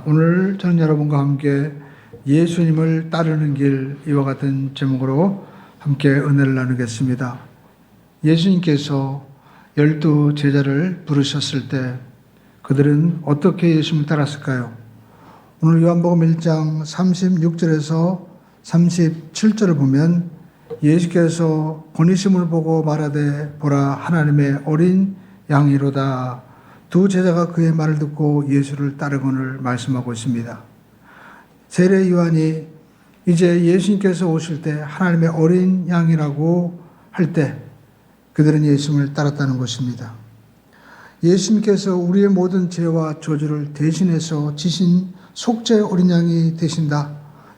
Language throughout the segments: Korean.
오늘 저는 여러분과 함께 예수님을 따르는 길 이와 같은 제목으로 함께 은혜를 나누겠습니다. 예수님께서 12 제자를 부르셨을 때 그들은 어떻게 예수님을 따랐을까요? 오늘 요한복음 1장 36절에서 37절을 보면 예수께서 본이심을 보고 말하되 보라 하나님의 어린 양이로다. 두 제자가 그의 말을 듣고 예수를 따르거늘 말씀하고 있습니다. 세례 요한이 이제 예수님께서 오실 때 하나님의 어린 양이라고 할 때 그들은 예수님을 따랐다는 것입니다. 예수님께서 우리의 모든 죄와 저주를 대신해서 지신 속죄 어린 양이 되신다.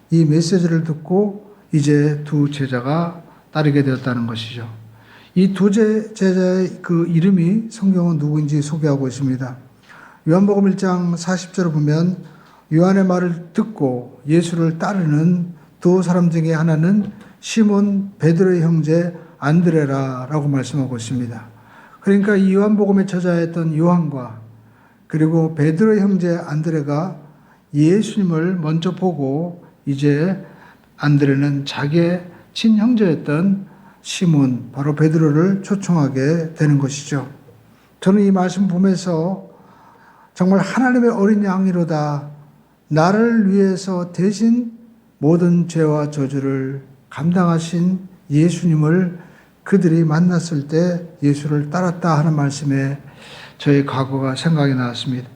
이 메시지를 듣고 이제 두 제자가 따르게 되었다는 것이죠. 이 두 제자의 그 이름이 성경은 누구인지 소개하고 있습니다. 요한복음 1장 40절을 보면 요한의 말을 듣고 예수를 따르는 두 사람 중에 하나는 시몬 베드로의 형제 안드레라라고 말씀하고 있습니다. 그러니까 이 요한복음의 저자였던 요한과 그리고 베드로의 형제 안드레가 예수님을 먼저 보고 이제 안드레는 자기의 친형제였던 시몬, 바로 베드로를 초청하게 되는 것이죠. 저는 이 말씀 보면서 정말 하나님의 어린 양이로다. 나를 위해서 대신 모든 죄와 저주를 감당하신 예수님을 그들이 만났을 때 예수를 따랐다 하는 말씀에 저의 과거가 생각이 나왔습니다.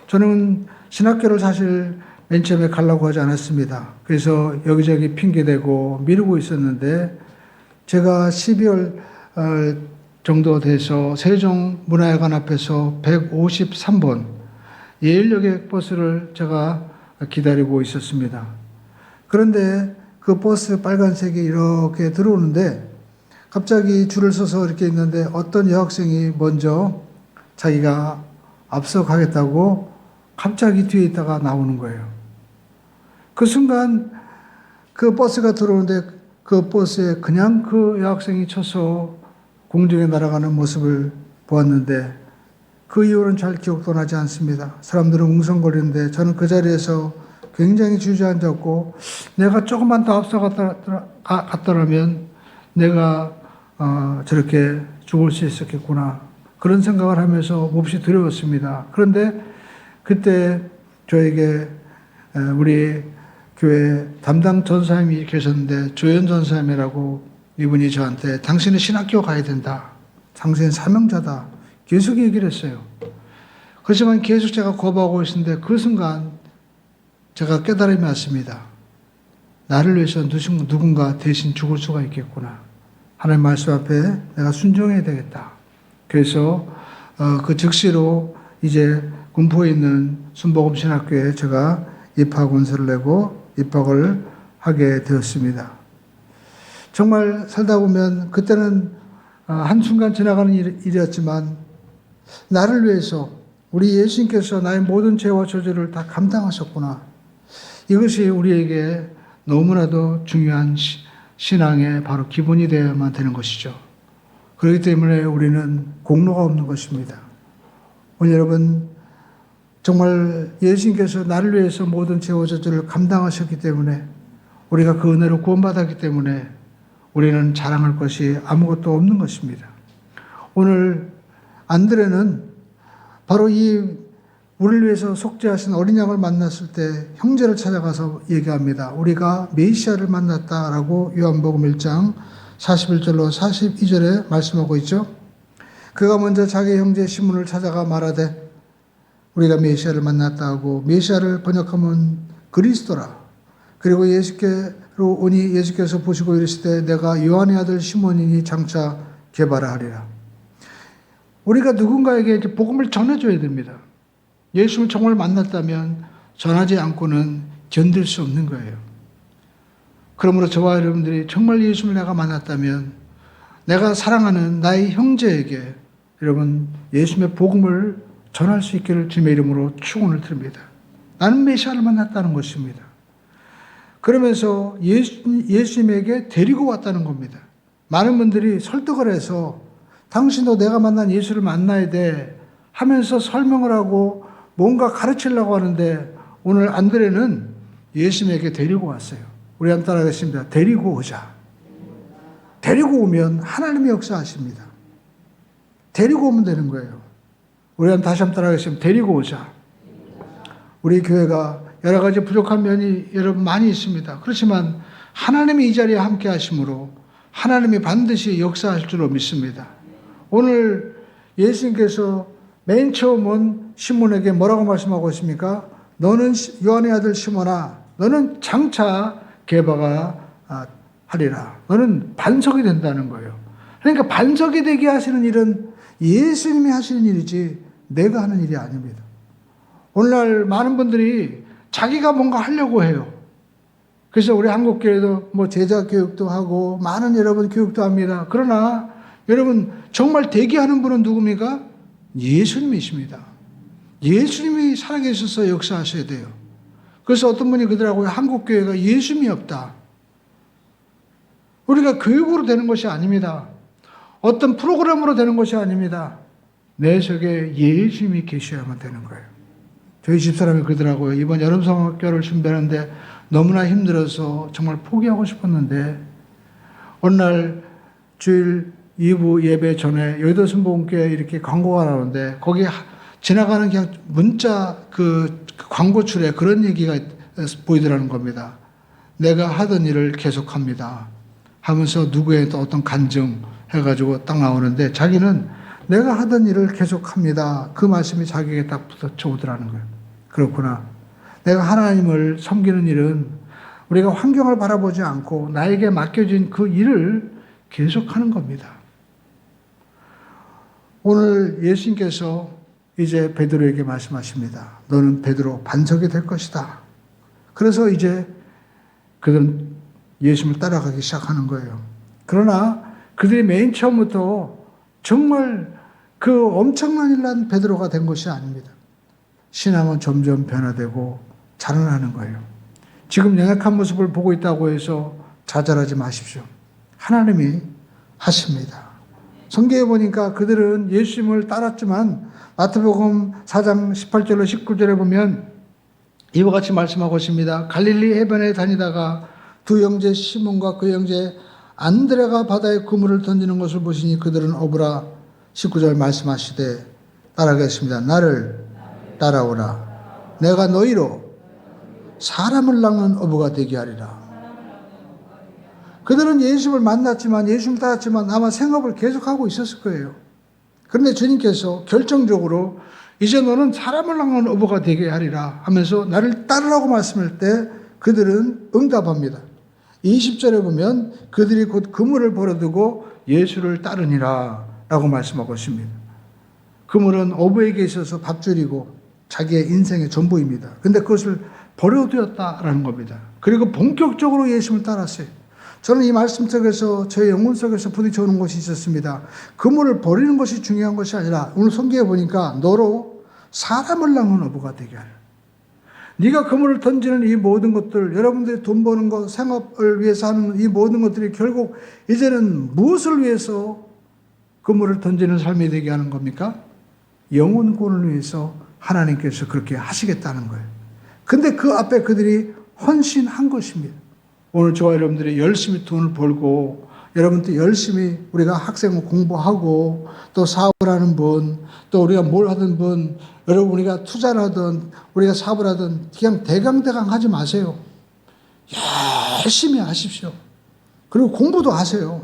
저는 신학교를 사실 맨 처음에 가려고 하지 않았습니다. 그래서 여기저기 핑계대고 미루고 있었는데 제가 12월 정도 돼서 세종문화회관 앞에서 153번 예일여객 버스를 제가 기다리고 있었습니다. 그런데 그 버스 빨간색이 이렇게 들어오는데 갑자기 줄을 서서 이렇게 있는데 어떤 여학생이 먼저 자기가 앞서 가겠다고 갑자기 뒤에 있다가 나오는 거예요. 그 순간 그 버스가 들어오는데 그 버스에 그냥 그 여학생이 쳐서 공중에 날아가는 모습을 보았는데 그 이후로는 잘 기억도 나지 않습니다. 사람들은 웅성거리는데 저는 그 자리에서 굉장히 주저앉았고 내가 조금만 더 앞서갔더라면 내가 저렇게 죽을 수 있었겠구나. 그런 생각을 하면서 몹시 두려웠습니다. 그런데 그때 저에게 우리 교회 담당 전사님이 계셨는데 조현 전사님이라고 이분이 저한테 당신은 신학교 가야 된다. 당신은 사명자다. 계속 얘기를 했어요. 그렇지만 계속 제가 거부하고 있었는데 그 순간 제가 깨달음이 왔습니다. 나를 위해서 누군가 대신 죽을 수가 있겠구나. 하나님 말씀 앞에 내가 순종해야 되겠다. 그래서 그 즉시로 이제 군포에 있는 순복음 신학교에 제가 입학 원서를 내고 입학을 하게 되었습니다. 정말 살다 보면 그때는 한순간 지나가는 일이었지만 나를 위해서 우리 예수님께서 나의 모든 죄와 저주를 다 감당하셨구나. 이것이 우리에게 너무나도 중요한 신앙의 바로 기본이 되어야만 되는 것이죠. 그렇기 때문에 우리는 공로가 없는 것입니다. 오늘 여러분 정말 예수님께서 나를 위해서 모든 죄와 저주를 감당하셨기 때문에 우리가 그 은혜로 구원받았기 때문에 우리는 자랑할 것이 아무것도 없는 것입니다. 오늘 안드레는 바로 이 우리를 위해서 속죄하신 어린 양을 만났을 때 형제를 찾아가서 얘기합니다. 우리가 메시아를 만났다라고 요한복음 1장 41절로 42절에 말씀하고 있죠. 그가 먼저 자기 형제 시몬을 찾아가 말하되 우리가 메시아를 만났다 하고 메시아를 번역하면 그리스도라. 그리고 예수께로 오니 예수께서 보시고 이르시되 내가 요한의 아들 시몬이니 장차 게바라 하리라. 우리가 누군가에게 이제 복음을 전해줘야 됩니다. 예수를 정말 만났다면 전하지 않고는 견딜 수 없는 거예요. 그러므로 저와 여러분들이 정말 예수를 내가 만났다면 내가 사랑하는 나의 형제에게 여러분 예수님의 복음을 전할 수 있기를 주님의 이름으로 축원을 드립니다. 나는 메시아를 만났다는 것입니다. 그러면서 예수님에게 데리고 왔다는 겁니다. 많은 분들이 설득을 해서 당신도 내가 만난 예수를 만나야 돼 하면서 설명을 하고 뭔가 가르치려고 하는데 오늘 안드레는 예수님에게 데리고 왔어요. 우리 한번 따라하겠습니다. 데리고 오자. 데리고 오면 하나님이 역사하십니다. 데리고 오면 되는 거예요. 우리 다시 한번 따라하겠습니다. 데리고 오자. 우리 교회가 여러 가지 부족한 면이 여러분 많이 있습니다. 그렇지만 하나님이 이 자리에 함께 하심으로 하나님이 반드시 역사하실 줄로 믿습니다. 오늘 예수님께서 맨 처음 온 시몬에게 뭐라고 말씀하고 있습니까? 너는 요한의 아들 시몬아, 너는 장차 게바가 하리라. 너는 반석이 된다는 거예요. 그러니까 반석이 되게 하시는 일은 예수님이 하시는 일이지 내가 하는 일이 아닙니다. 오늘날 많은 분들이 자기가 뭔가 하려고 해요. 그래서 우리 한국교회도 뭐 제자 교육도 하고 많은 여러분 교육도 합니다. 그러나 여러분 정말 대기하는 분은 누굽니까? 예수님이십니다. 예수님이 살아계셔서 역사하셔야 돼요. 그래서 어떤 분이 그러더라고요. 한국교회가 예수님이 없다. 우리가 교육으로 되는 것이 아닙니다. 어떤 프로그램으로 되는 것이 아닙니다. 내 속에 예수님이 계셔야만 되는 거예요. 저희 집사람이 그러더라고요. 이번 여름 성학교를 준비하는데 너무나 힘들어서 정말 포기하고 싶었는데 어느 날 주일 2부 예배 전에 여의도 순복음교회 이렇게 광고가 나오는데 거기 지나가는 그냥 문자 그 광고출에 그런 얘기가 보이더라는 겁니다. 내가 하던 일을 계속합니다. 하면서 누구의 또 어떤 간증 해가지고 딱 나오는데 자기는 내가 하던 일을 계속합니다. 그 말씀이 자기에게 딱 붙어오더라는 거예요. 그렇구나. 내가 하나님을 섬기는 일은 우리가 환경을 바라보지 않고 나에게 맡겨진 그 일을 계속하는 겁니다. 오늘 예수님께서 이제 베드로에게 말씀하십니다. 너는 베드로 반석이 될 것이다. 그래서 이제 그들은 예수님을 따라가기 시작하는 거예요. 그러나 그들이 맨 처음부터 정말 그 엄청난 일을 한 베드로가 된 것이 아닙니다. 신앙은 점점 변화되고 자라나는 거예요. 지금 연약한 모습을 보고 있다고 해서 좌절하지 마십시오. 하나님이 하십니다. 성경에 보니까 그들은 예수님을 따랐지만 마태복음 4장 18절로 19절에 보면 이와 같이 말씀하고 있습니다. 갈릴리 해변에 다니다가 두 형제 시몬과 그 형제 안드레가 바다에 그물을 던지는 것을 보시니 그들은 어부라. 19절 말씀하시되 따라가겠습니다. 나를 따라오라. 내가 너희로 사람을 낚는 어부가 되게 하리라. 그들은 예수님을 만났지만 예수님을 따랐지만 아마 생업을 계속하고 있었을 거예요. 그런데 주님께서 결정적으로 이제 너는 사람을 낚는 어부가 되게 하리라 하면서 나를 따르라고 말씀할 때 그들은 응답합니다. 20절에 보면 그들이 곧 그물을 버려두고 예수를 따르니라 라고 말씀하고 있습니다. 그물은 어부에게 있어서 밥줄이고 자기의 인생의 전부입니다. 그런데 그것을 버려두었다라는 겁니다. 그리고 본격적으로 예수님을 따랐어요. 저는 이 말씀 속에서 저의 영혼 속에서 부딪혀오는 것이 있었습니다. 그물을 버리는 것이 중요한 것이 아니라 오늘 성경에 보니까 너로 사람을 낚는 어부가 되게 하라. 네가 그물을 던지는 이 모든 것들, 여러분들이 돈 버는 것, 생업을 위해서 하는 이 모든 것들이 결국 이제는 무엇을 위해서 그물을 던지는 삶이 되게 하는 겁니까? 영혼권을 위해서 하나님께서 그렇게 하시겠다는 거예요. 근데 그 앞에 그들이 헌신한 것입니다. 오늘 저와 여러분들이 열심히 돈을 벌고 여러분들 열심히 우리가 학생 공부하고 또 사업을 하는 분, 또 우리가 뭘 하든 분, 여러분 우리가 투자를 하든 우리가 사업을 하든 그냥 대강대강 하지 마세요. 열심히 하십시오. 그리고 공부도 하세요.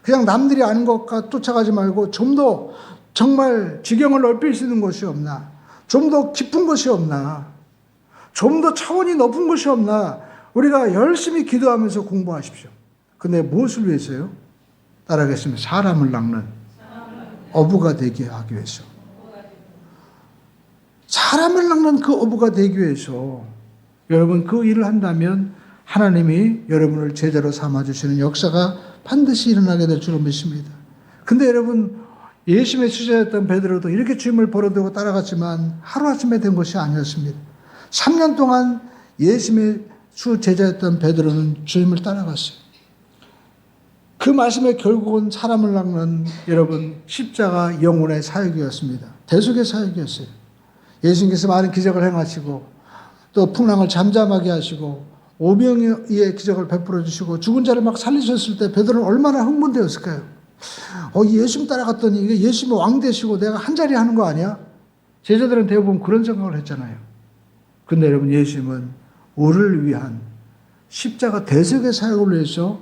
그냥 남들이 아는 것과 쫓아가지 말고 좀 더 정말 지경을 넓힐 수 있는 것이 없나? 좀 더 깊은 것이 없나? 좀 더 차원이 높은 것이 없나? 우리가 열심히 기도하면서 공부하십시오. 근데 무엇을 위해서요? 따라하겠습니다. 사람을 낚는 어부가 되게 하기 위해서. 사람을 낚는 그 어부가 되기 위해서 여러분 그 일을 한다면 하나님이 여러분을 제자로 삼아주시는 역사가 반드시 일어나게 될 줄로 믿습니다. 근데 여러분 예수님의 수제였던 베드로도 이렇게 주님을 버려두고 따라갔지만 하루아침에 된 것이 아니었습니다. 3년 동안 예수님의 수제자였던 베드로는 주님을 따라갔어요. 그 말씀에 결국은 사람을 낚는 여러분 십자가 영혼의 사역이었습니다. 대속의 사역이었어요. 예수님께서 많은 기적을 행하시고 또 풍랑을 잠잠하게 하시고 오병이의 기적을 베풀어 주시고 죽은 자를 막 살리셨을 때 베드로는 얼마나 흥분되었을까요? 예수님 따라갔더니 이게 예수님이 왕 되시고 내가 한 자리 하는 거 아니야? 제자들은 대부분 그런 생각을 했잖아요. 근데 여러분, 예수님은 우리를 위한 십자가 대속의 사역을 위해서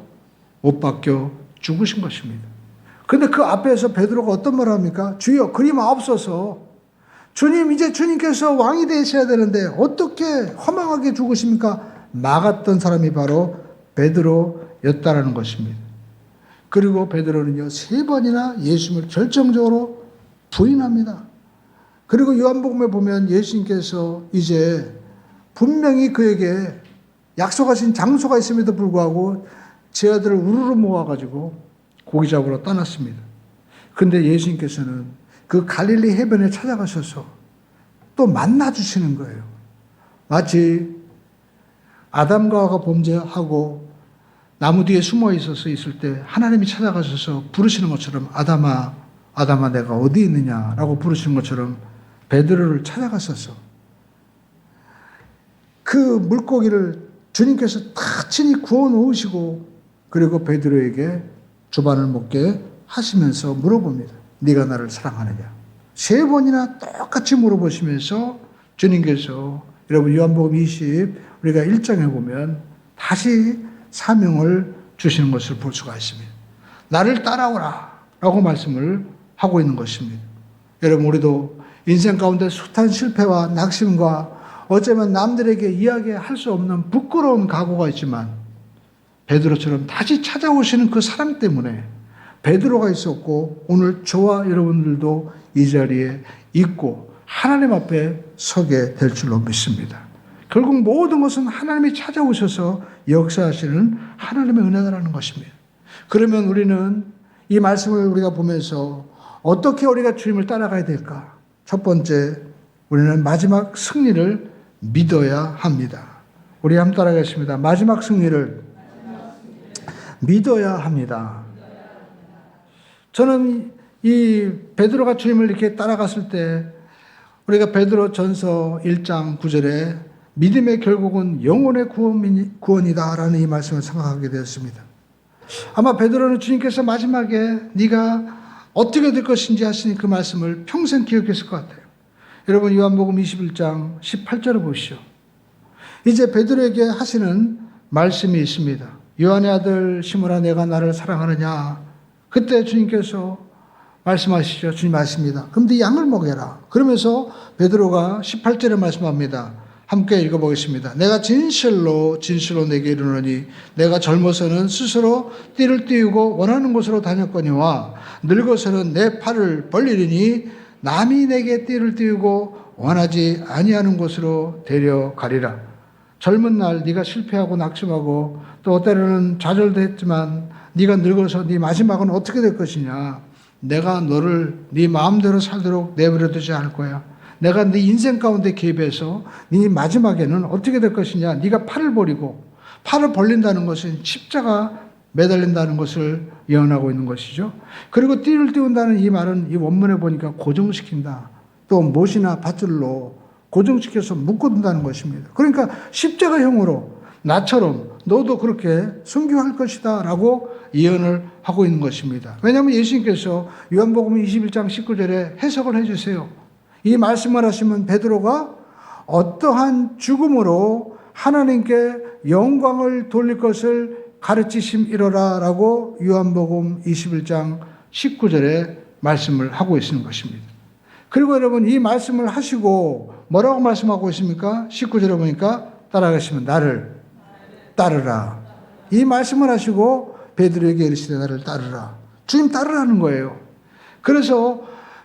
못 박혀 죽으신 것입니다. 근데 그 앞에서 베드로가 어떤 말을 합니까? 주여, 그리 마옵소서. 주님, 이제 주님께서 왕이 되셔야 되는데 어떻게 허망하게 죽으십니까? 막았던 사람이 바로 베드로였다라는 것입니다. 그리고 베드로는요, 3번이나 예수님을 결정적으로 부인합니다. 그리고 요한복음에 보면 예수님께서 이제 분명히 그에게 약속하신 장소가 있음에도 불구하고 제 아들을 우르르 모아가지고 고기 잡으러 떠났습니다. 근데 예수님께서는 그 갈릴리 해변에 찾아가셔서 또 만나주시는 거예요. 마치 아담과 하와가 범죄하고 나무 뒤에 숨어 있을 때 하나님이 찾아가셔서 부르시는 것처럼 아담아, 아담아 내가 어디 있느냐라고 부르시는 것처럼 베드로를 찾아갔어서 그 물고기를 주님께서 다 친히 구워 놓으시고 그리고 베드로에게 주반을 먹게 하시면서 물어봅니다. 네가 나를 사랑하느냐? 3번이나 똑같이 물어보시면서 주님께서 여러분 요한복음 20 우리가 1장에 보면 다시 사명을 주시는 것을 볼 수가 있습니다. 나를 따라오라 라고 말씀을 하고 있는 것입니다. 여러분, 우리도 인생 가운데 숱한 실패와 낙심과 어쩌면 남들에게 이야기할 수 없는 부끄러운 각오가 있지만 베드로처럼 다시 찾아오시는 그 사랑 때문에 베드로가 있었고 오늘 저와 여러분들도 이 자리에 있고 하나님 앞에 서게 될 줄로 믿습니다. 결국 모든 것은 하나님이 찾아오셔서 역사하시는 하나님의 은혜라는 것입니다. 그러면 우리는 이 말씀을 우리가 보면서 어떻게 우리가 주님을 따라가야 될까? 첫 번째, 우리는 마지막 승리를 믿어야 합니다. 우리 한번 따라가겠습니다. 마지막 승리를 믿어야 합니다. 저는 이 베드로가 주님을 이렇게 따라갔을 때 우리가 베드로 전서 1장 9절에 믿음의 결국은 영혼의 구원이다라는 이 말씀을 생각하게 되었습니다. 아마 베드로는 주님께서 마지막에 네가 어떻게 될 것인지 하시니 그 말씀을 평생 기억했을 것 같아요. 여러분 요한복음 21장 18절을 보시죠. 이제 베드로에게 하시는 말씀이 있습니다. 요한의 아들 시몬아 내가 나를 사랑하느냐? 그때 주님께서 말씀하시죠. 주님 말씀입니다. 그럼 네 양을 먹여라. 그러면서 베드로가 18절에 말씀합니다. 함께 읽어보겠습니다. 내가 진실로 내게 이르노니 내가 젊어서는 스스로 띠를 띄우고 원하는 곳으로 다녔거니와 늙어서는 내 팔을 벌리리니 남이 내게 띠를 띄우고 원하지 아니하는 곳으로 데려가리라. 젊은 날 네가 실패하고 낙심하고 또 때로는 좌절도 했지만 네가 늙어서 네 마지막은 어떻게 될 것이냐. 내가 너를 네 마음대로 살도록 내버려두지 않을 거야. 내가 네 인생 가운데 개입해서 네 마지막에는 어떻게 될 것이냐. 네가 팔을 버리고 팔을 벌린다는 것은 십자가 매달린다는 것을 예언하고 있는 것이죠. 그리고 띠를 띄운다는 이 말은 이 원문에 보니까 고정시킨다. 또 못이나 밧줄로 고정시켜서 묶어둔다는 것입니다. 그러니까 십자가형으로 나처럼 너도 그렇게 순교할 것이다 라고 예언을 하고 있는 것입니다. 왜냐하면 예수님께서 요한복음 21장 19절에 해석을 해주세요. 이 말씀을 하시면 베드로가 어떠한 죽음으로 하나님께 영광을 돌릴 것을 가르치심이로라 라고 요한복음 21장 19절에 말씀을 하고 있는 것입니다. 그리고 여러분 이 말씀을 하시고 뭐라고 말씀하고 있습니까? 19절에 보니까 따라가시면 나를 따르라. 이 말씀을 하시고 베드로에게 이르시되 나를 따르라. 주님 따르라는 거예요. 그래서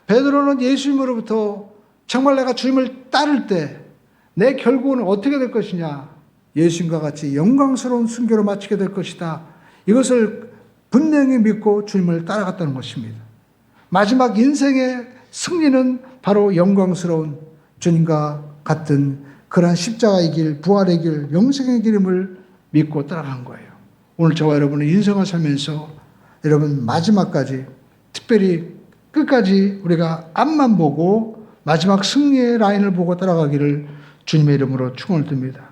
베드로는 예수님으로부터 정말 내가 주님을 따를 때 내 결국은 어떻게 될 것이냐. 예수님과 같이 영광스러운 순교로 마치게 될 것이다. 이것을 분명히 믿고 주님을 따라갔다는 것입니다. 마지막 인생의 승리는 바로 영광스러운 주님과 같은 그러한 십자가의 길, 부활의 길, 영생의 길임을 믿고 따라간 거예요. 오늘 저와 여러분은 인생을 살면서 여러분 마지막까지 특별히 끝까지 우리가 앞만 보고 마지막 승리의 라인을 보고 따라가기를 주님의 이름으로 축원을 드립니다.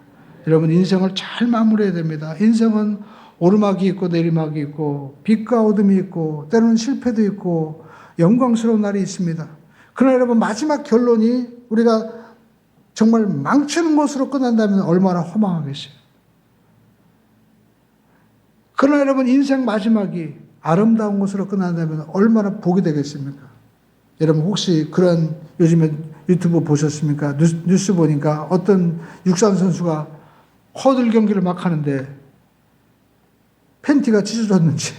여러분, 인생을 잘 마무리해야 됩니다. 인생은 오르막이 있고 내리막이 있고 빛과 어둠이 있고 때로는 실패도 있고 영광스러운 날이 있습니다. 그러나 여러분, 마지막 결론이 우리가 정말 망치는 것으로 끝난다면 얼마나 허망하겠어요. 그러나 여러분, 인생 마지막이 아름다운 것으로 끝난다면 얼마나 복이 되겠습니까? 여러분, 혹시 그런 요즘에 유튜브 보셨습니까? 뉴스 보니까 어떤 육상 선수가 허들 경기를 막 하는데 팬티가 찢어졌는지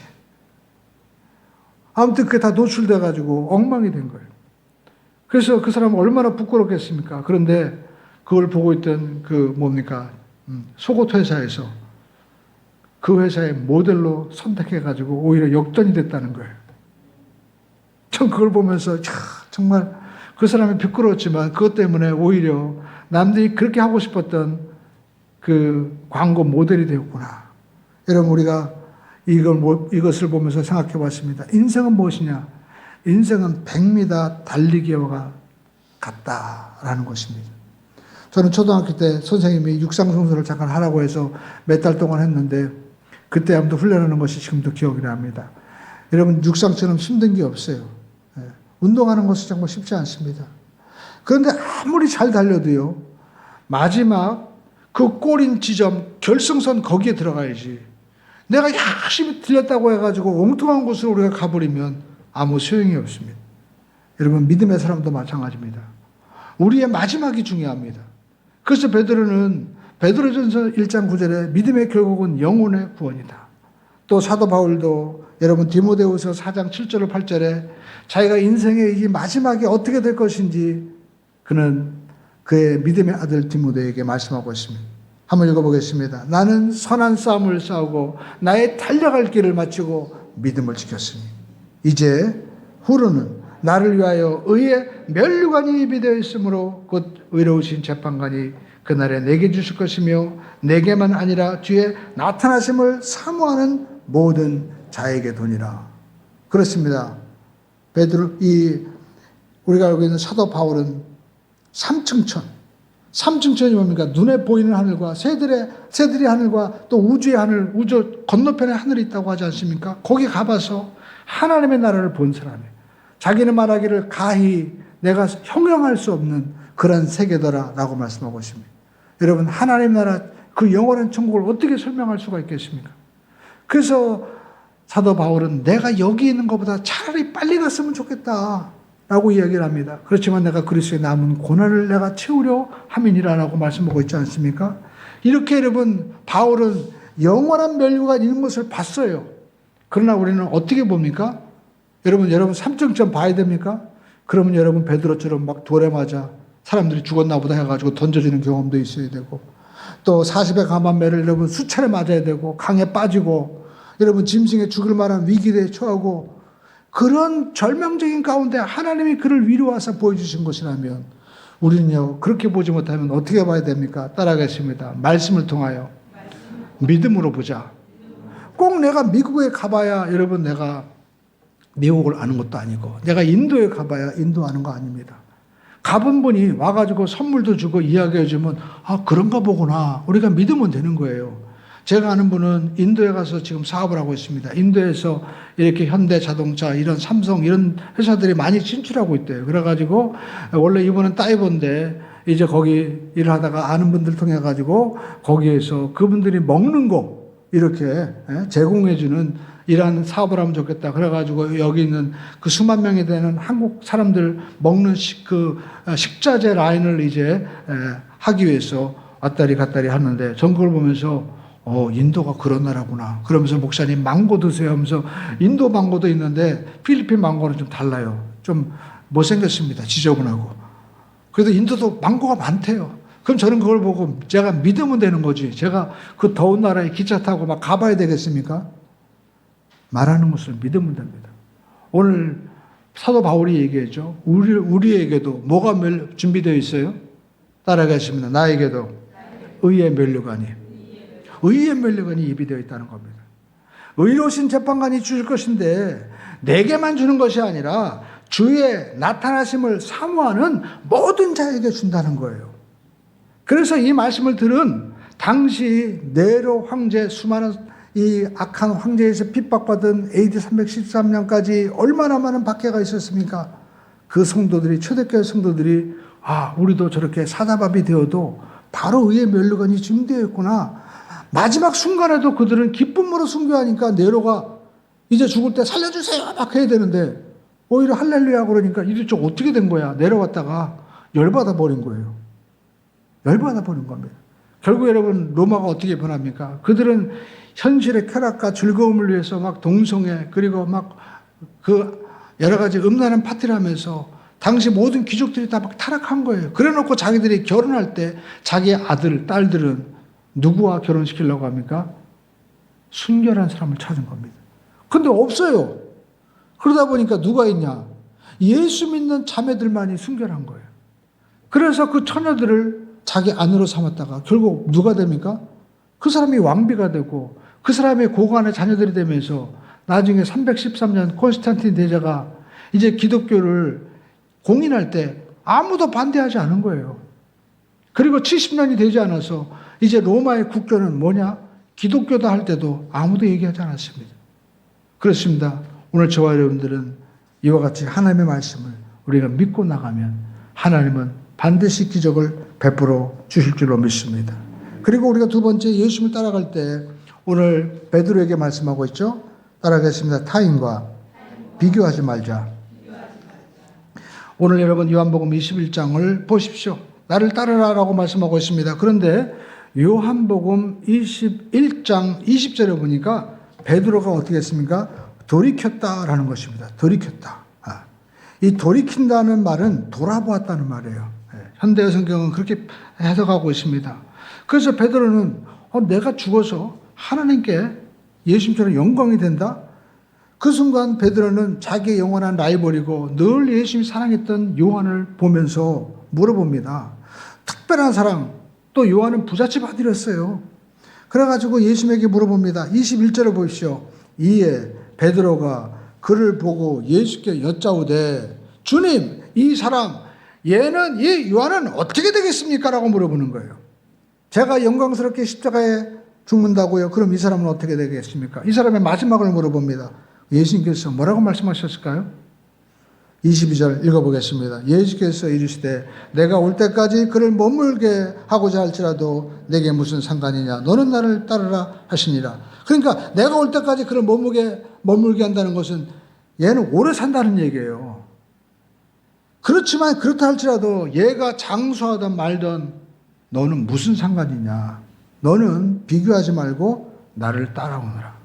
아무튼 그게 다 노출돼가지고 엉망이 된 거예요. 그래서 그 사람은 얼마나 부끄럽겠습니까? 그런데 그걸 보고 있던 속옷 회사에서 그 회사의 모델로 선택해가지고 오히려 역전이 됐다는 거예요. 전 그걸 보면서 정말 그 사람이 부끄러웠지만 그것 때문에 오히려 남들이 그렇게 하고 싶었던 그 광고 모델이 되었구나. 여러분, 우리가 이것을 보면서 생각해 봤습니다. 인생은 무엇이냐? 인생은 100m 달리기와 같다라는 것입니다. 저는 초등학교 때 선생님이 육상선수를 잠깐 하라고 해서 몇 달 동안 했는데 그때 아무튼 훈련하는 것이 지금도 기억이 납니다. 여러분, 육상처럼 힘든 게 없어요. 운동하는 것은 정말 쉽지 않습니다. 그런데 아무리 잘 달려도요, 마지막 그 골인 지점, 결승선 거기에 들어가야지. 내가 열심히 들렸다고 해가지고 엉뚱한 곳으로 우리가 가버리면 아무 소용이 없습니다. 여러분, 믿음의 사람도 마찬가지입니다. 우리의 마지막이 중요합니다. 그래서 베드로전서 1장 9절에 믿음의 결국은 영혼의 구원이다. 또 사도 바울도 여러분 디모데후서 4장 7절 8절에 자기가 인생의 이 마지막이 어떻게 될 것인지 그는 그의 믿음의 아들 디모데에게 말씀하고 있습니다. 한번 읽어보겠습니다. 나는 선한 싸움을 싸우고 나의 달려갈 길을 마치고 믿음을 지켰으니 이제 후로는 나를 위하여 의의 면류관이 예비되어 있으므로 곧 의로우신 재판관이 그날에 내게 주실 것이며 내게만 아니라 뒤에 나타나심을 사모하는 모든 자에게 도니라. 그렇습니다. 우리가 알고 있는 사도 바울은 삼층천이 뭡니까? 눈에 보이는 하늘과 새들의 하늘과 또 우주의 하늘, 우주 건너편에 하늘이 있다고 하지 않습니까? 거기 가봐서 하나님의 나라를 본 사람이에요. 자기는 말하기를 가히 내가 형용할 수 없는 그런 세계더라라고 말씀하고 있습니다. 여러분, 하나님 나라 그 영원한 천국을 어떻게 설명할 수가 있겠습니까? 그래서 사도 바울은 내가 여기 있는 것보다 차라리 빨리 갔으면 좋겠다 라고 이야기를 합니다. 그렇지만 내가 그리스도의 남은 고난을 내가 채우려 함이니라라고 말씀하고 있지 않습니까? 이렇게 여러분, 바울은 영원한 멸류가 있는 것을 봤어요. 그러나 우리는 어떻게 봅니까? 여러분 삼층천 봐야 됩니까? 그러면 여러분 베드로처럼 막 돌에 맞아 사람들이 죽었나 보다 해가지고 던져지는 경험도 있어야 되고, 또 40의 감한 매를 여러분 수차례 맞아야 되고, 강에 빠지고, 여러분 짐승에 죽을 만한 위기에 처하고, 그런 절망적인 가운데 하나님이 그를 위로하사 보여주신 것이라면 우리는요, 그렇게 보지 못하면 어떻게 봐야 됩니까? 따라가겠습니다. 말씀을 통하여 믿음으로 보자. 꼭 내가 미국에 가봐야 여러분 내가 미국을 아는 것도 아니고, 내가 인도에 가봐야 인도 아는 거 아닙니다. 가본 분이 와가지고 선물도 주고 이야기해주면 그런가 보구나, 우리가 믿으면 되는 거예요. 제가 아는 분은 인도에 가서 지금 사업을 하고 있습니다. 인도에서 이렇게 현대자동차, 이런 삼성, 이런 회사들이 많이 진출하고 있대요. 그래가지고 원래 이분은 따이버인데 이제 거기 일을 하다가 아는 분들 통해가지고 거기에서 그분들이 먹는 거 이렇게 제공해주는 이러한 사업을 하면 좋겠다. 그래가지고 여기 있는 그 수만 명이 되는 한국 사람들 먹는 식자재 라인을 이제 하기 위해서 왔다리 갔다리 하는데, 전 그걸 보면서 인도가 그런 나라구나. 그러면서 목사님 망고 드세요 하면서, 인도 망고도 있는데 필리핀 망고는 좀 달라요. 좀 못생겼습니다. 지저분하고. 그래도 인도도 망고가 많대요. 그럼 저는 그걸 보고 제가 믿으면 되는 거지. 제가 그 더운 나라에 기차 타고 막 가봐야 되겠습니까? 말하는 것을 믿으면 됩니다. 오늘 사도 바울이 얘기했죠. 우리에게도 뭐가 준비되어 있어요? 따라가겠습니다. 나에게도 의의 면류관이 예비되어 있다는 겁니다. 의로우신 재판관이 주실 것인데 내게만 주는 것이 아니라 주의 나타나심을 사모하는 모든 자에게 준다는 거예요. 그래서 이 말씀을 들은 당시 네로 황제, 수많은 이 악한 황제에서 핍박받은 AD 313년까지 얼마나 많은 박해가 있었습니까? 그 성도들이, 초대교회 성도들이 우리도 저렇게 사자밥이 되어도 바로 의의 멸류관이 준비되어 있구나. 마지막 순간에도 그들은 기쁨으로 순교하니까 네로가 이제 죽을 때 살려주세요 막 해야 되는데 오히려 할렐루야 그러니까 이게 좀 어떻게 된 거야. 내려왔다가 열받아 버린 거예요. 열받아 버린 겁니다. 결국 여러분 로마가 어떻게 변합니까? 그들은 현실의 쾌락과 즐거움을 위해서 막 동성애 그리고 막 그 여러 가지 음란한 파티를 하면서 당시 모든 귀족들이 다 막 타락한 거예요. 그래 놓고 자기들이 결혼할 때 자기 아들, 딸들은 누구와 결혼시키려고 합니까? 순결한 사람을 찾은 겁니다. 근데 없어요. 그러다 보니까 누가 있냐? 예수 믿는 자매들만이 순결한 거예요. 그래서 그 처녀들을 자기 아내로 삼았다가 결국 누가 됩니까? 그 사람이 왕비가 되고 그 사람의 고관의 자녀들이 되면서 나중에 313년 콘스탄틴 대제가 이제 기독교를 공인할 때 아무도 반대하지 않은 거예요. 그리고 70년이 되지 않아서 이제 로마의 국교는 뭐냐? 기독교다 할 때도 아무도 얘기하지 않았습니다. 그렇습니다. 오늘 저와 여러분들은 이와 같이 하나님의 말씀을 우리가 믿고 나가면 하나님은 반드시 기적을 베풀어 주실 줄로 믿습니다. 그리고 우리가 두 번째 예수님을 따라갈 때 오늘 베드로에게 말씀하고 있죠. 따라가겠습니다. 타인과 비교하지 말자. 오늘 여러분 요한복음 21장을 보십시오. 나를 따르라라고 말씀하고 있습니다. 그런데 요한복음 21장 20절에 보니까 베드로가 어떻게 했습니까? 돌이켰다라는 것입니다. 돌이켰다. 이 돌이킨다는 말은 돌아보았다는 말이에요. 현대 성경은 그렇게 해석하고 있습니다. 그래서 베드로는 내가 죽어서 하나님께 예수님처럼 영광이 된다? 그 순간 베드로는 자기의 영원한 라이벌이고 늘 예수님이 사랑했던 요한을 보면서 물어봅니다. 특별한 사랑, 또 요한은 부잣집 아들이었어요. 그래가지고 예수님에게 물어봅니다. 21절을 보십시오. 이에 베드로가 그를 보고 예수께 여짜오되 주님, 이 사람, 얘는 이 요한은 어떻게 되겠습니까? 라고 물어보는 거예요. 제가 영광스럽게 십자가에 죽는다고요? 그럼 이 사람은 어떻게 되겠습니까? 이 사람의 마지막을 물어봅니다. 예수님께서 뭐라고 말씀하셨을까요? 22절 읽어보겠습니다. 예수께서 이르시되 내가 올 때까지 그를 머물게 하고자 할지라도 내게 무슨 상관이냐? 너는 나를 따르라 하시니라. 그러니까 내가 올 때까지 그를 머물게 한다는 것은 얘는 오래 산다는 얘기예요. 그렇지만 그렇다 할지라도 얘가 장수하든 말든 너는 무슨 상관이냐? 너는 비교하지 말고 나를 따라오너라.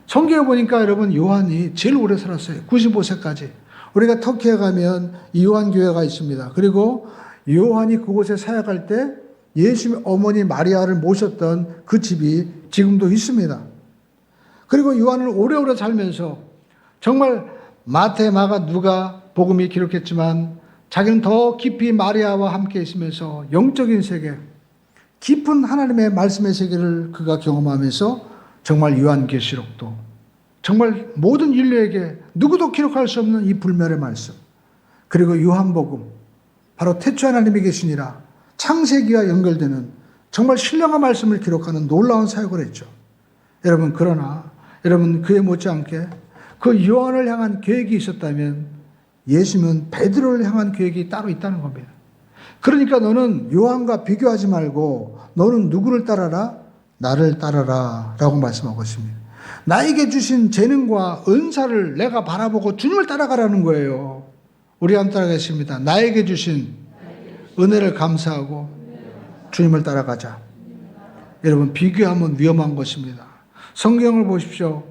성경에 보니까 여러분 요한이 제일 오래 살았어요. 95세까지. 우리가 터키에 가면 이 요한교회가 있습니다. 그리고 요한이 그곳에 사역할 때 예수님의 어머니 마리아를 모셨던 그 집이 지금도 있습니다. 그리고 요한은 오래오래 살면서 정말 마태, 마가, 누가 복음이 기록했지만 자기는 더 깊이 마리아와 함께 있으면서 영적인 세계, 깊은 하나님의 말씀의 세계를 그가 경험하면서 정말 요한계시록도 정말 모든 인류에게 누구도 기록할 수 없는 이 불멸의 말씀, 그리고 요한복음, 바로 태초 하나님이 계시니라 창세기와 연결되는 정말 신령한 말씀을 기록하는 놀라운 사역을 했죠. 여러분, 그러나 여러분 그에 못지않게 그 요한을 향한 계획이 있었다면 예수님은 베드로를 향한 계획이 따로 있다는 겁니다. 그러니까 너는 요한과 비교하지 말고 너는 누구를 따라라? 나를 따라라 라고 말씀하고 있습니다. 나에게 주신 재능과 은사를 내가 바라보고 주님을 따라가라는 거예요. 우리 한번 따라가겠습니다. 나에게 주신 은혜를 감사하고 주님을 따라가자. 여러분, 비교하면 위험한 것입니다. 성경을 보십시오.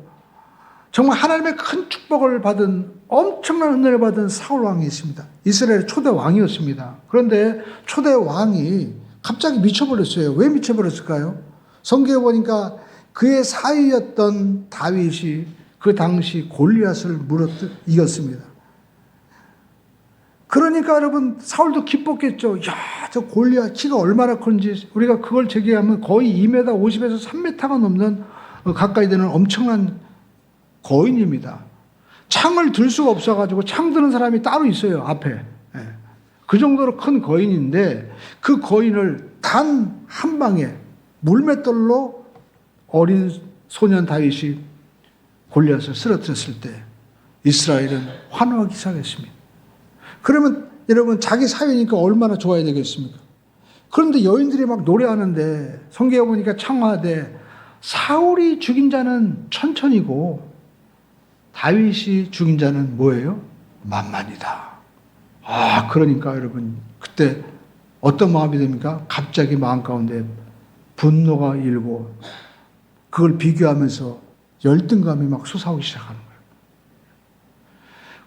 정말 하나님의 큰 축복을 받은, 엄청난 은혜를 받은 사울 왕이 있습니다. 이스라엘의 초대 왕이었습니다. 그런데 초대 왕이 갑자기 미쳐버렸어요. 왜 미쳐버렸을까요? 성경에 보니까 그의 사위였던 다윗이 그 당시 골리앗을 이겼습니다. 그러니까 여러분, 사울도 기뻤겠죠. 야, 저 골리앗 키가 얼마나 큰지, 우리가 그걸 제기하면 거의 2m 50에서 3m가 넘는 가까이 되는 엄청난 거인입니다. 창을 들 수가 없어가지고 창 드는 사람이 따로 있어요, 앞에. 예. 그 정도로 큰 거인인데 그 거인을 단 한 방에 물맷돌로 어린 소년 다윗이 골리앗을 쓰러뜨렸을 때 이스라엘은 환호하기 시작했습니다. 그러면 여러분 자기 사위니까 얼마나 좋아야 되겠습니까? 그런데 여인들이 막 노래하는데 성경에 보니까 창화하되 사울이 죽인 자는 천천이고 다윗이 죽인 자는 뭐예요? 만만이다. 아, 그러니까 여러분 그때 어떤 마음이 됩니까? 갑자기 마음 가운데 분노가 일고 그걸 비교하면서 열등감이 막 솟아오기 시작하는 거예요.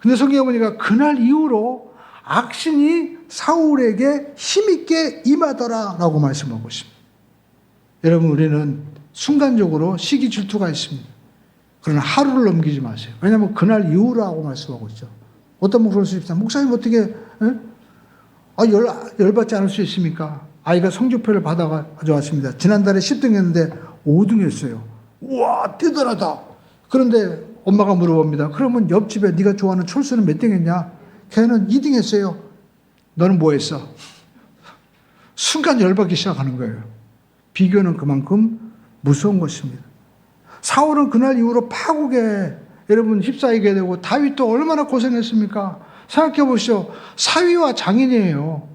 근데 성경에 보니까 그날 이후로 악신이 사울에게 힘있게 임하더라라고 말씀하고 있습니다. 여러분 우리는 순간적으로 시기 질투가 있습니다. 그러나 하루를 넘기지 마세요. 왜냐하면 그날 이후라고 말씀하고 있죠. 어떤 목사님 수 있습니다. 목사님 어떻게 열받지 않을 수 있습니까? 아이가 성적표를 받아 가져왔습니다. 지난달에 10등 했는데 5등 했어요. 우와 대단하다. 그런데 엄마가 물어봅니다. 그러면 옆집에 네가 좋아하는 철수는 몇 등 했냐? 걔는 2등 했어요. 너는 뭐 했어? 순간 열받기 시작하는 거예요. 비교는 그만큼 무서운 것입니다. 사울은 그날 이후로 파국에 여러분 휩싸이게 되고 다윗도 얼마나 고생했습니까? 생각해 보시오. 사위와 장인이에요.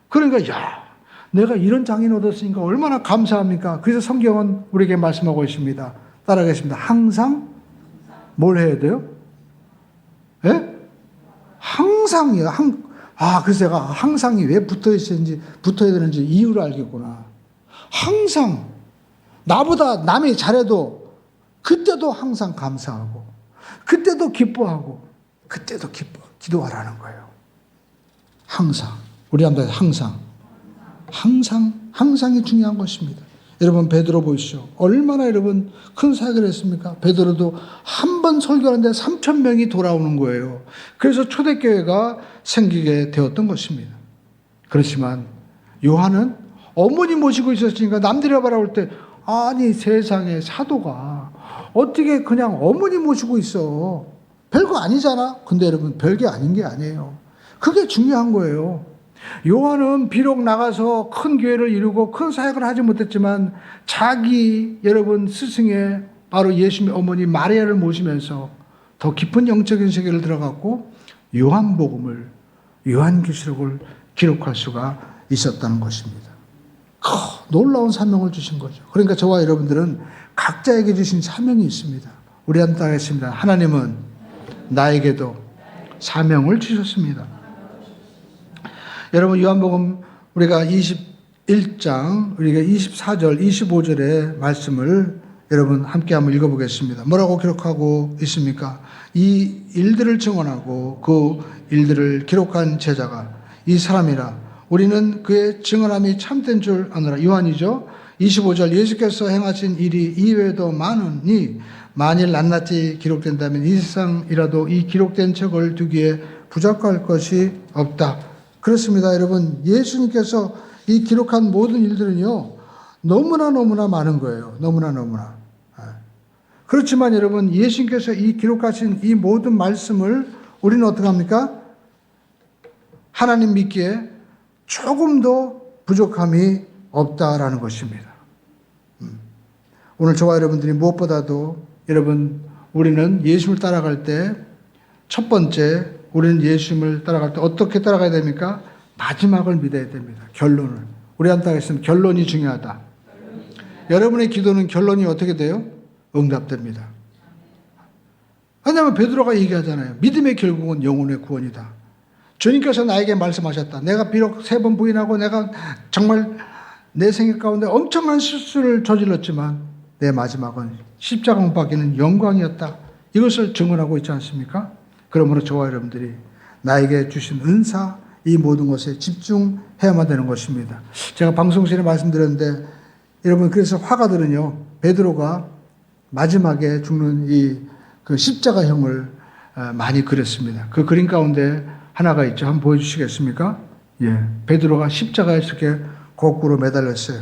그러니까 야 내가 이런 장인 얻었으니까 얼마나 감사합니까? 그래서 성경은 우리에게 말씀하고 있습니다. 따라가겠습니다. 항상 뭘 해야 돼요? 예? 항상이요. 그래서 제가 항상이 왜 붙어야 되는지 이유를 알겠구나. 항상 나보다 남이 잘해도 그때도 항상 감사하고 그때도 기뻐하고 그때도 기도하라는 거예요. 항상. 우리 한번 항상이 중요한 것입니다. 여러분 베드로 보시죠. 얼마나 여러분 큰 사역을 했습니까? 베드로도 한 번 설교하는데 3,000명이 돌아오는 거예요. 그래서 초대교회가 생기게 되었던 것입니다. 그렇지만 요한은 어머니 모시고 있었으니까 남들이 바라볼 때 아니 세상에 사도가 어떻게 그냥 어머니 모시고 있어. 별거 아니잖아. 근데 여러분 별게 아닌 게 아니에요. 그게 중요한 거예요. 요한은 비록 나가서 큰 교회를 이루고 큰 사역을 하지 못했지만 자기 여러분 스승의 바로 예수님의 어머니 마리아를 모시면서 더 깊은 영적인 세계를 들어갔고 요한복음을 요한계시록을 기록할 수가 있었다는 것입니다. 놀라운 사명을 주신 거죠. 그러니까 저와 여러분들은 각자에게 주신 사명이 있습니다. 우리 한번 따라하겠습니다. 하나님은 나에게도 사명을 주셨습니다. 여러분 요한복음 우리가 21장 우리가 24절 25절의 말씀을 여러분 함께 한번 읽어보겠습니다. 뭐라고 기록하고 있습니까? 이 일들을 증언하고 그 일들을 기록한 제자가 이 사람이라 우리는 그의 증언함이 참된 줄 아노라. 요한이죠. 25절 예수께서 행하신 일이 이외에도 많으니 만일 낱낱이 기록된다면 이 세상이라도 이 기록된 책을 두기에 부족할 것이 없다. 그렇습니다. 여러분 예수님께서 이 기록한 모든 일들은요 너무나 많은 거예요. 너무나. 그렇지만 여러분 예수님께서 이 기록하신 이 모든 말씀을 우리는 어떻게 합니까? 하나님 믿기에 조금도 부족함이 없다라는 것입니다. 오늘 저와 여러분들이 무엇보다도 여러분 우리는 예수님을 따라갈 때 첫 번째 우리는 예수님을 따라갈 때 어떻게 따라가야 됩니까? 마지막을 믿어야 됩니다. 결론을. 우리 한번 하겠습니다. 결론이 중요하다. 여러분의 기도는 결론이 어떻게 돼요? 응답됩니다. 왜냐하면 베드로가 얘기하잖아요. 믿음의 결국은 영혼의 구원이다. 주님께서 나에게 말씀하셨다. 내가 비록 3번 부인하고 내가 정말 내 생애 가운데 엄청난 실수를 저질렀지만 내 마지막은 십자가 못 박히는 영광이었다. 이것을 증언하고 있지 않습니까? 그러므로 저와 여러분들이 나에게 주신 은사 이 모든 것에 집중해야만 되는 것입니다. 제가 방송실에 말씀드렸는데 여러분 그래서 화가들은요 베드로가 마지막에 죽는 그 십자가형을 많이 그렸습니다. 그 그림 가운데 하나가 있죠. 한번 보여주시겠습니까? 예, 베드로가 십자가에 이렇게 거꾸로 매달렸어요.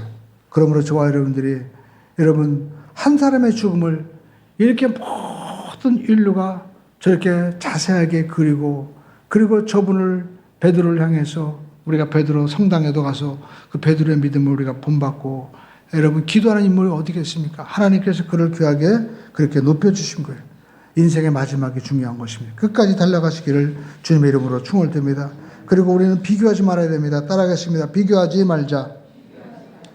그러므로 저와 여러분들이 여러분 한 사람의 죽음을 이렇게 모든 인류가 저렇게 자세하게 그리고 저분을 베드로를 향해서 우리가 베드로 성당에도 가서 그 베드로의 믿음을 우리가 본받고 여러분 기도하는 인물이 어디겠습니까? 하나님께서 그를 귀하게 그렇게 높여주신 거예요. 인생의 마지막이 중요한 것입니다. 끝까지 달려가시기를 주님의 이름으로 축원드립니다. 그리고 우리는 비교하지 말아야 됩니다. 따라가겠습니다. 비교하지 말자.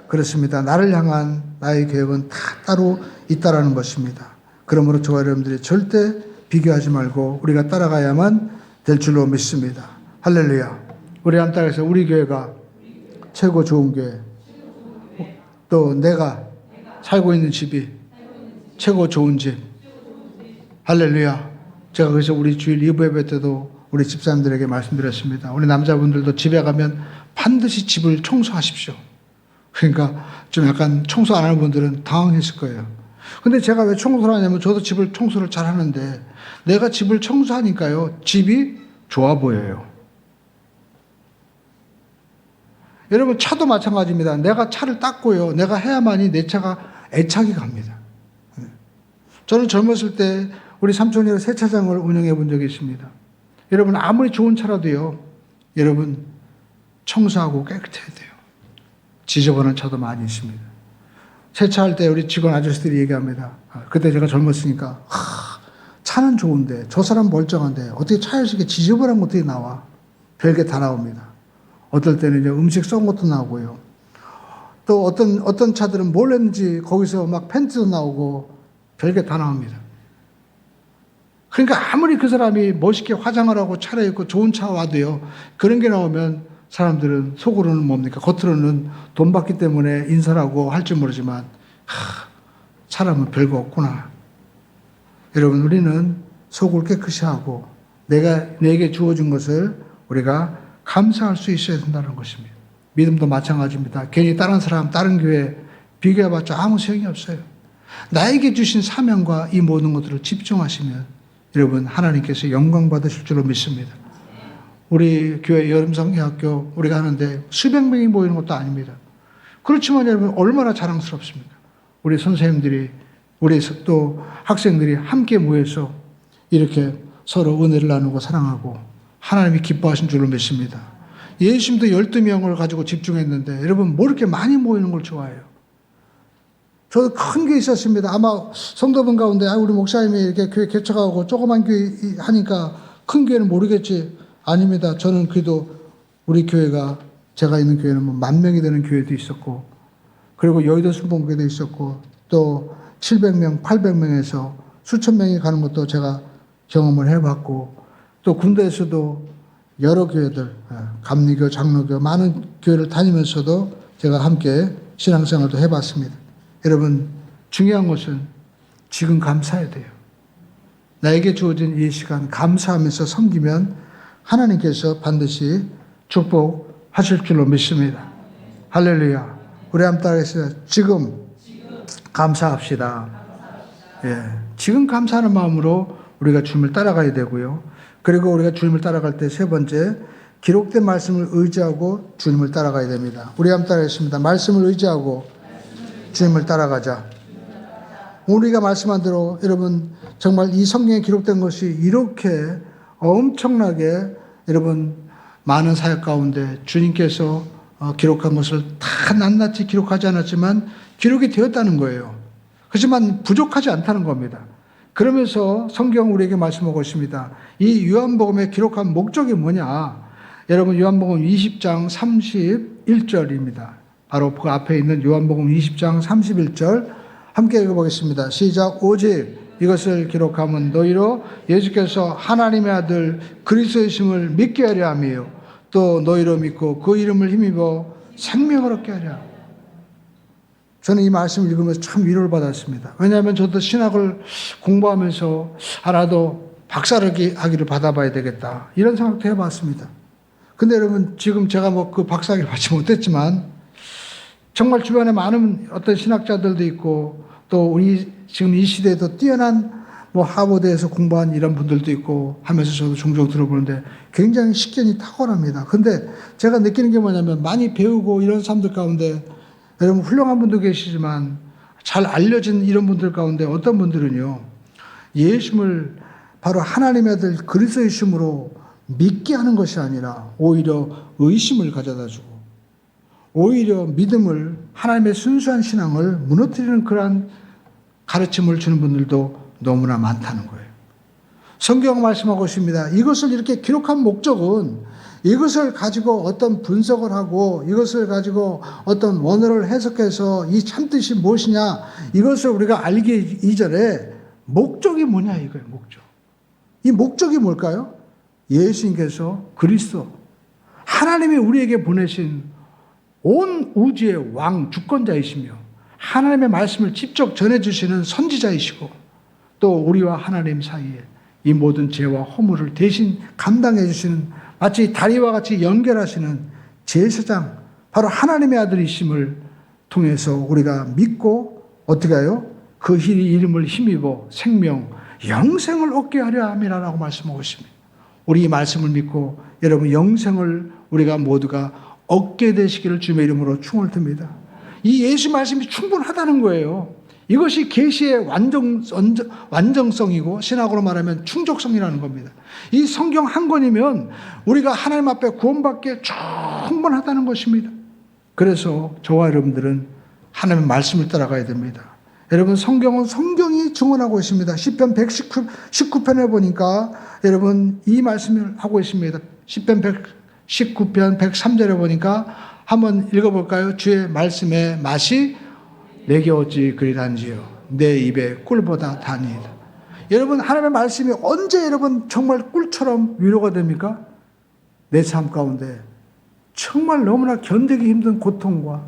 그렇습니다. 나를 향한 나의 계획은 다 따로 있다라는 것입니다. 그러므로 저와 여러분들이 절대 비교하지 말고 우리가 따라가야만 될 줄로 믿습니다. 할렐루야. 우리 한 딸에서 우리 교회가 최고 좋은 교회, 또 내가 살고 있는 집이 최고 좋은 집. 할렐루야. 제가 그래서 우리 주일 2부 예배 때도 우리 집사님들에게 말씀드렸습니다. 우리 남자분들도 집에 가면 반드시 집을 청소하십시오. 그러니까 좀 약간 청소 안 하는 분들은 당황했을 거예요. 근데 제가 왜 청소를 하냐면 저도 집을 청소를 잘 하는데 내가 집을 청소하니까요, 집이 좋아 보여요. 여러분, 차도 마찬가지입니다. 내가 차를 닦고요, 내가 해야만이 내 차가 애착이 갑니다. 저는 젊었을 때 우리 삼촌이랑 세차장을 운영해 본 적이 있습니다. 여러분, 아무리 좋은 차라도요, 여러분, 청소하고 깨끗해야 돼요. 지저분한 차도 많이 있습니다. 세차할 때 우리 직원 아저씨들이 얘기합니다. 그때 제가 젊었으니까, 차는 좋은데, 저 사람 멀쩡한데, 어떻게 차에서 이렇게 지저분한 것들이 나와? 별게 다 나옵니다. 어떨 때는 이제 음식 썩은 것도 나오고요. 또 어떤 차들은 뭘 했는지 거기서 막 팬티도 나오고, 별게 다 나옵니다. 그러니까 아무리 그 사람이 멋있게 화장을 하고 차려입고 좋은 차 와도요, 그런 게 나오면 사람들은 속으로는 뭡니까? 겉으로는 돈 받기 때문에 인사를 하고 할 줄 모르지만, 사람은 별거 없구나. 여러분, 우리는 속을 깨끗이 하고 내게 주어진 것을 우리가 감사할 수 있어야 된다는 것입니다. 믿음도 마찬가지입니다. 괜히 다른 사람, 다른 교회 비교해봤자 아무 소용이 없어요. 나에게 주신 사명과 이 모든 것들을 집중하시면 여러분, 하나님께서 영광 받으실 줄로 믿습니다. 우리 교회 여름성경학교 우리가 하는데 수백 명이 모이는 것도 아닙니다. 그렇지만 여러분, 얼마나 자랑스럽습니까? 우리 선생님들이, 우리 또 학생들이 함께 모여서 이렇게 서로 은혜를 나누고 사랑하고 하나님이 기뻐하신 줄로 믿습니다. 예수님도 12명을 가지고 집중했는데 여러분, 뭐 이렇게 많이 모이는 걸 좋아해요? 저도 큰 게 있었습니다. 아마 성도분 가운데 우리 목사님이 이렇게 교회 개척하고 조그만 교회 하니까 큰 교회는 모르겠지. 아닙니다. 저는 그래도 우리 교회가, 제가 있는 교회는 뭐 10,000명이 되는 교회도 있었고, 그리고 여의도 순복음교회도 있었고, 또 700명, 800명에서 수천 명이 가는 것도 제가 경험을 해봤고, 또 군대에서도 여러 교회들, 감리교, 장로교, 많은 교회를 다니면서도 제가 함께 신앙생활도 해봤습니다. 여러분, 중요한 것은 지금 감사해야 돼요. 나에게 주어진 이 시간 감사하면서 섬기면 하나님께서 반드시 축복하실 줄로 믿습니다. 할렐루야. 우리 한번 따라하겠습니다. 지금 감사합시다. 예, 지금 감사하는 마음으로 우리가 주님을 따라가야 되고요. 그리고 우리가 주님을 따라갈 때 세 번째, 기록된 말씀을 의지하고 주님을 따라가야 됩니다. 우리 한번 따라하겠습니다. 말씀을 의지하고 주님을 따라가자. 우리가 말씀한 대로 여러분, 정말 이 성경에 기록된 것이 이렇게 엄청나게 여러분 많은 사역 가운데 주님께서 기록한 것을 다 낱낱이 기록하지 않았지만 기록이 되었다는 거예요. 하지만 부족하지 않다는 겁니다. 그러면서 성경 우리에게 말씀하고 있습니다. 이 요한복음에 기록한 목적이 뭐냐? 여러분, 요한복음 20장 31절입니다. 바로 그 앞에 있는 요한복음 20장 31절 함께 읽어보겠습니다. 시작. 오직 이것을 기록하면 너희로 예수께서 하나님의 아들 그리스도이심을 믿게 하려 함이요 또 너희로 믿고 그 이름을 힘입어 생명을 얻게 하려. 저는 이 말씀을 읽으면서 참 위로를 받았습니다. 왜냐하면 저도 신학을 공부하면서 나도 박사를 하기를 받아봐야 되겠다, 이런 생각도 해봤습니다. 근데 여러분, 지금 제가 뭐 그 박사학위를 받지 못했지만 정말 주변에 많은 어떤 신학자들도 있고, 또 우리 지금 이 시대에도 뛰어난 뭐 하버드에서 공부한 이런 분들도 있고 하면서 저도 종종 들어보는데 굉장히 식견이 탁월합니다. 근데 제가 느끼는 게 뭐냐면, 많이 배우고 이런 사람들 가운데 여러분 훌륭한 분도 계시지만 잘 알려진 이런 분들 가운데 어떤 분들은요, 예수님을 바로 하나님의 아들 그리스도이심으로 믿게 하는 것이 아니라 오히려 의심을 가져다 주고 오히려 믿음을, 하나님의 순수한 신앙을 무너뜨리는 그러한 가르침을 주는 분들도 너무나 많다는 거예요. 성경 말씀하고 있습니다. 이것을 이렇게 기록한 목적은 이것을 가지고 어떤 분석을 하고 이것을 가지고 어떤 원어를 해석해서 이 참뜻이 무엇이냐 이것을 우리가 알기 이전에 목적이 뭐냐 이거예요. 목적. 이 목적이 뭘까요? 예수님께서 그리스도 하나님이 우리에게 보내신 온 우주의 왕 주권자이시며 하나님의 말씀을 직접 전해주시는 선지자이시고 또 우리와 하나님 사이에 이 모든 죄와 허물을 대신 감당해 주시는 마치 다리와 같이 연결하시는 제사장 바로 하나님의 아들이심을 통해서 우리가 믿고 어떻게 해요? 그 이름을 힘입어 생명, 영생을 얻게 하려 함이라고 말씀하고 있습니다. 우리 이 말씀을 믿고 여러분 영생을 우리가 모두가 얻게 되시기를 주님의 이름으로 축원을 드립니다. 이 예수 말씀이 충분하다는 거예요. 이것이 계시의 완정성이고 신학으로 말하면 충족성이라는 겁니다. 이 성경 한 권이면 우리가 하나님 앞에 구원받기에 충분하다는 것입니다. 그래서 저와 여러분들은 하나님의 말씀을 따라가야 됩니다. 여러분 성경은 성경이 증언하고 있습니다. 시편 119편에 보니까 여러분 이 말씀을 하고 있습니다. 시편 119편 103절에 보니까 한번 읽어볼까요? 주의 말씀의 맛이 내게 어찌 그리 단지요 내 입에 꿀보다 단이다. 여러분 하나님의 말씀이 언제 여러분 정말 꿀처럼 위로가 됩니까? 내 삶 가운데 정말 너무나 견디기 힘든 고통과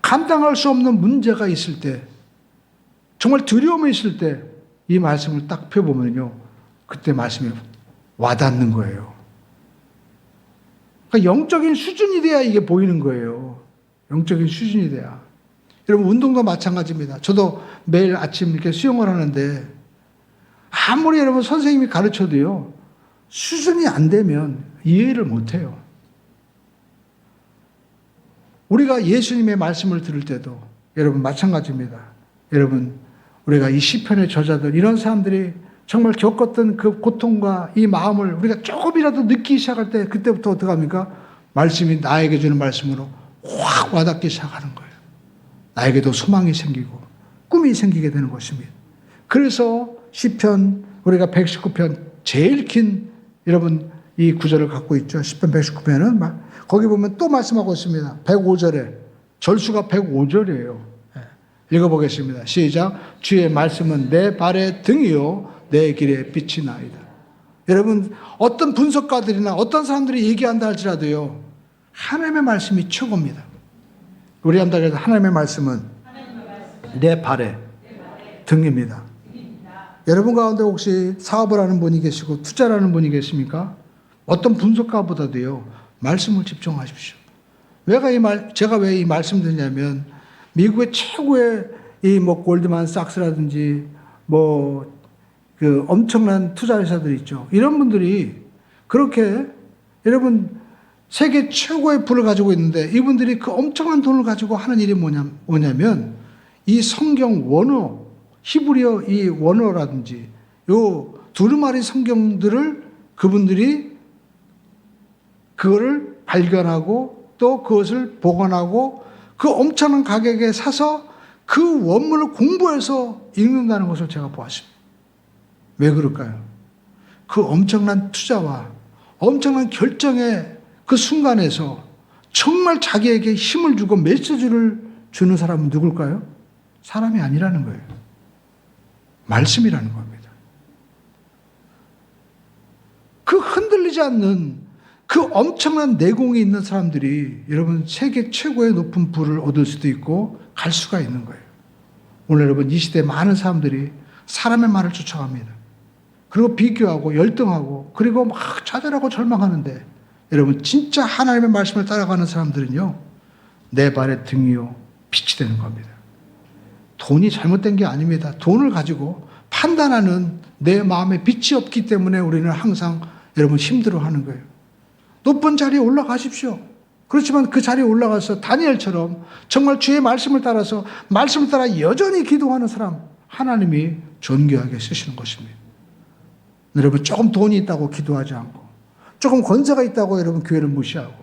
감당할 수 없는 문제가 있을 때 정말 두려움이 있을 때 이 말씀을 딱 펴보면요 그때 말씀이 와닿는 거예요. 그러니까 영적인 수준이 돼야 이게 보이는 거예요. 영적인 수준이 돼야. 여러분 운동도 마찬가지입니다. 저도 매일 아침 이렇게 수영을 하는데 아무리 여러분 선생님이 가르쳐도요 수준이 안 되면 이해를 못 해요. 우리가 예수님의 말씀을 들을 때도 여러분 마찬가지입니다. 여러분 우리가 이 시편의 저자들 이런 사람들이 정말 겪었던 그 고통과 이 마음을 우리가 조금이라도 느끼기 시작할 때 그때부터 어떻게 합니까? 말씀이 나에게 주는 말씀으로 확 와닿기 시작하는 거예요. 나에게도 소망이 생기고 꿈이 생기게 되는 것입니다. 그래서 시편 우리가 119편 제일 긴 여러분 이 구절을 갖고 있죠. 시편 119편은 거기 보면 또 말씀하고 있습니다. 105절에 절수가 105절이에요. 읽어보겠습니다. 시작. 주의 말씀은 내 발의 등이요 내 길에 빛이 나이다. 여러분 어떤 분석가들이나 어떤 사람들이 얘기한다 할지라도요 하나님의 말씀이 최고입니다. 우리 한다 해서 하나님의 말씀은 내 발의 등입니다. 여러분 가운데 혹시 사업을 하는 분이 계시고 투자를 하는 분이 계십니까? 어떤 분석가보다도요 말씀을 집중하십시오. 제가 왜 이 말씀 드리냐면 미국의 최고의 이 골드만삭스라든지 그 엄청난 투자회사들 있죠. 이런 분들이 그렇게 여러분 세계 최고의 부를 가지고 있는데 이분들이 그 엄청난 돈을 가지고 하는 일이 뭐냐면 이 성경 원어, 히브리어 이 원어라든지 요 두루마리 성경들을 그분들이 그거를 발견하고 또 그것을 보관하고 그 엄청난 가격에 사서 그 원문을 공부해서 읽는다는 것을 제가 보았습니다. 왜 그럴까요? 그 엄청난 투자와 엄청난 결정의 그 순간에서 정말 자기에게 힘을 주고 메시지를 주는 사람은 누굴까요? 사람이 아니라는 거예요. 말씀이라는 겁니다. 그 흔들리지 않는 그 엄청난 내공이 있는 사람들이 여러분 세계 최고의 높은 부를 얻을 수도 있고 갈 수가 있는 거예요. 오늘 여러분 이 시대에 많은 사람들이 사람의 말을 쫓아갑니다. 그리고 비교하고 열등하고 그리고 막 좌절하고 절망하는데 여러분 진짜 하나님의 말씀을 따라가는 사람들은요 내 발의 등이요 빛이 되는 겁니다. 돈이 잘못된 게 아닙니다. 돈을 가지고 판단하는 내 마음에 빛이 없기 때문에 우리는 항상 여러분 힘들어하는 거예요. 높은 자리에 올라가십시오. 그렇지만 그 자리에 올라가서 다니엘처럼 정말 주의 말씀을 따라서 말씀을 따라 여전히 기도하는 사람 하나님이 존귀하게 쓰시는 것입니다. 여러분 조금 돈이 있다고 기도하지 않고, 조금 권세가 있다고 여러분 교회를 무시하고,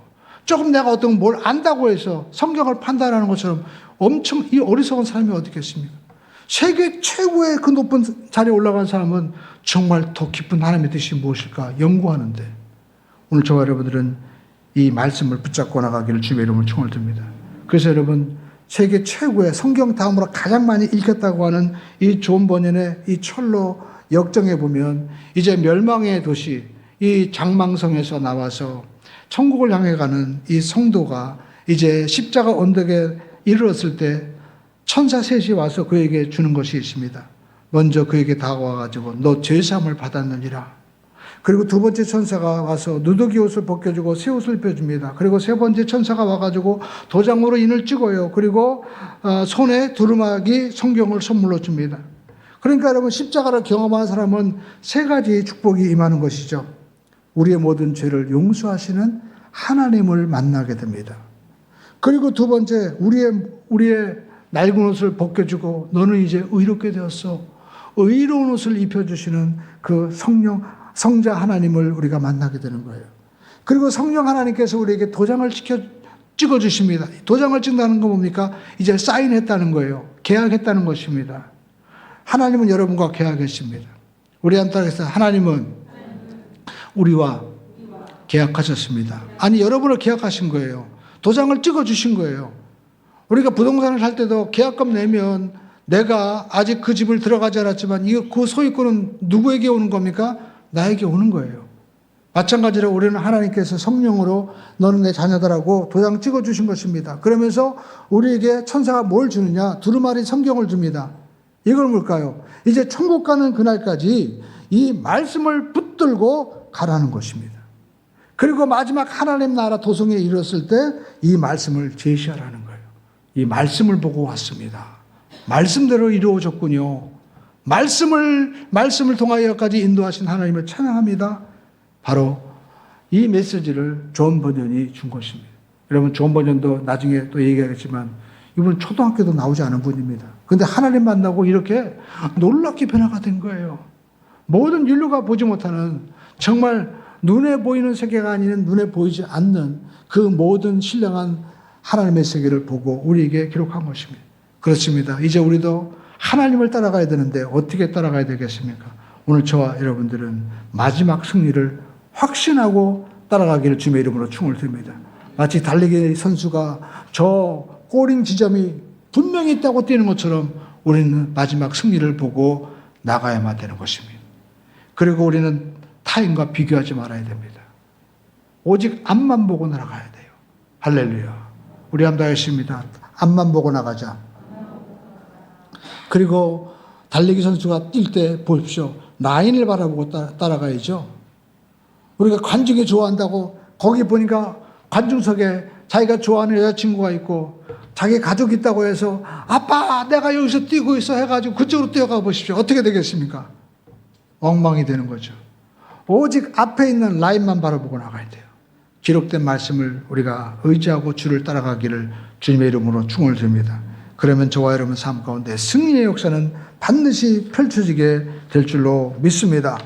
조금 내가 어떤 뭘 안다고 해서 성경을 판단하는 것처럼 엄청 이 어리석은 사람이 어디 있겠습니까? 세계 최고의 그 높은 자리에 올라간 사람은 정말 더 깊은 하나님의 뜻이 무엇일까 연구하는데, 오늘 저와 여러분들은 이 말씀을 붙잡고 나가기를 주의 이름으로 축원을 드립니다. 그래서 여러분, 세계 최고의 성경 다음으로 가장 많이 읽혔다고 하는 이 존 버년의 이 철로 역정에 보면 이제 멸망의 도시 이 장망성에서 나와서 천국을 향해 가는 이 성도가 이제 십자가 언덕에 이르렀을 때 천사 셋이 와서 그에게 주는 것이 있습니다. 먼저 그에게 다가와가지고 너 죄사함을 받았느니라. 그리고 두 번째 천사가 와서 누더기 옷을 벗겨주고 새 옷을 입혀줍니다. 그리고 세 번째 천사가 와가지고 도장으로 인을 찍어요. 그리고 손에 두루마기 성경을 선물로 줍니다. 그러니까 여러분, 십자가를 경험한 사람은 세 가지 축복이 임하는 것이죠. 우리의 모든 죄를 용서하시는 하나님을 만나게 됩니다. 그리고 두 번째, 우리의 낡은 옷을 벗겨주고 너는 이제 의롭게 되었어. 의로운 옷을 입혀주시는 그 성자 하나님을 우리가 만나게 되는 거예요. 그리고 성령 하나님께서 우리에게 도장을 찍어주십니다. 도장을 찍는다는 건 뭡니까? 이제 사인했다는 거예요. 계약했다는 것입니다. 하나님은 여러분과 계약했습니다. 우리한테 따라서 하나님은 우리와 계약하셨습니다. 아니, 여러분을 계약하신 거예요. 도장을 찍어주신 거예요. 우리가 부동산을 살 때도 계약금 내면 내가 아직 그 집을 들어가지 않았지만 그 소유권은 누구에게 오는 겁니까? 나에게 오는 거예요. 마찬가지로 우리는 하나님께서 성령으로 너는 내 자녀다라고 도장 찍어주신 것입니다. 그러면서 우리에게 천사가 뭘 주느냐? 두루마리 성경을 줍니다. 이걸 뭘까요? 이제 천국 가는 그날까지 이 말씀을 붙들고 가라는 것입니다. 그리고 마지막 하나님 나라 도성에 이르렀을 때 이 말씀을 제시하라는 거예요. 이 말씀을 보고 왔습니다. 말씀대로 이루어졌군요. 말씀을 통하여까지 인도하신 하나님을 찬양합니다. 바로 이 메시지를 존 버년이 준 것입니다. 여러분, 존 버년도 나중에 또 얘기하겠지만 이분은 초등학교도 나오지 않은 분입니다. 그런데 하나님 만나고 이렇게 놀랍게 변화가 된 거예요. 모든 인류가 보지 못하는, 정말 눈에 보이는 세계가 아닌 눈에 보이지 않는 그 모든 신령한 하나님의 세계를 보고 우리에게 기록한 것입니다. 그렇습니다. 이제 우리도 하나님을 따라가야 되는데 어떻게 따라가야 되겠습니까? 오늘 저와 여러분들은 마지막 승리를 확신하고 따라가기를 주님의 이름으로 축원을 드립니다. 마치 달리기 선수가 저 꼬링 지점이 분명히 있다고 뛰는 것처럼 우리는 마지막 승리를 보고 나가야만 되는 것입니다. 그리고 우리는 타인과 비교하지 말아야 됩니다. 오직 앞만 보고 나가야 돼요. 할렐루야. 우리 한번 하겠습니다. 앞만 보고 나가자. 그리고 달리기 선수가 뛸 때 보십시오. 라인을 바라보고 따라가야죠. 우리가 관중이 좋아한다고 거기 보니까 관중석에 자기가 좋아하는 여자친구가 있고 자기 가족이 있다고 해서 아빠 내가 여기서 뛰고 있어 해가지고 그쪽으로 뛰어가 보십시오. 어떻게 되겠습니까? 엉망이 되는 거죠. 오직 앞에 있는 라인만 바라보고 나가야 돼요. 기록된 말씀을 우리가 의지하고 주를 따라가기를 주님의 이름으로 축원을 드립니다. 그러면 저와 여러분 삶 가운데 승리의 역사는 반드시 펼쳐지게 될 줄로 믿습니다.